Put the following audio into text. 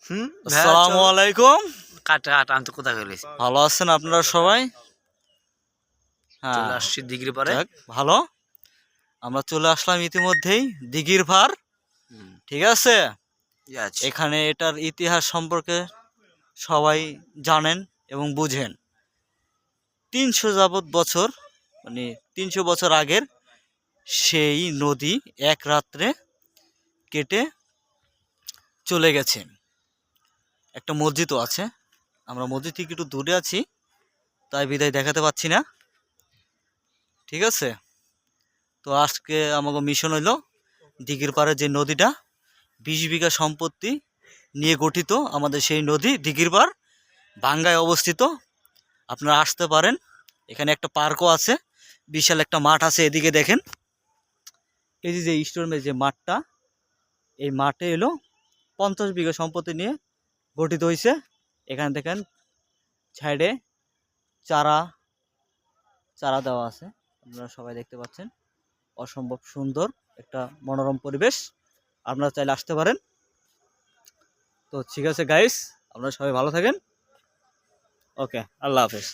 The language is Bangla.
আসসালামু আলাইকুম। কাটা আমি তো কোথায় গেলেছি, ভালো আছেন আপনারা সবাই? চলে হ্যাঁ, আসছি ডিগ্রি পরে। যাক ভালো। আমরা চলে আসলাম ইতিমধ্যেই দিঘির পার। ঠিক আছে, এখানে এটার ইতিহাস সম্পর্কে সবাই জানেন এবং বুঝেন। 300 যাবৎ বছর, মানে 300 বছর আগের সেই নদী এক রাত্রে কেটে চলে গেছে। একটা মসজিদও আছে, আমরা মসজিদ থেকে একটু দূরে আছি, তাই বিদায় দেখাতে পাচ্ছি না। ঠিক আছে, তো আজকে আমাকে মিশন হইলো দিঘির পাড়ে যে নদীটা 20 বিঘা সম্পত্তি নিয়ে গঠিত আমাদের সেই নদী দিঘির পাড় ভাঙ্গায় অবস্থিত। আপনারা আসতে পারেন, এখানে একটা পার্কও আছে, বিশাল একটা মাঠ আছে। এদিকে দেখেন, এই যে স্টোরের যে মাঠটা, এই মাঠে এলো 50 বিঘা সম্পত্তি নিয়ে গঠিত হয়েছে। এখানে দেখেন সাইডে চারা চারা দেওয়া আছে, আপনারা সবাই দেখতে পাচ্ছেন। অসম্ভব সুন্দর একটা মনোরম পরিবেশ, আপনারা চাইলে আসতে পারেন। তো ঠিক আছে গাইস, আপনারা সবাই ভালো থাকেন। ওকে, আল্লাহ হাফেজ।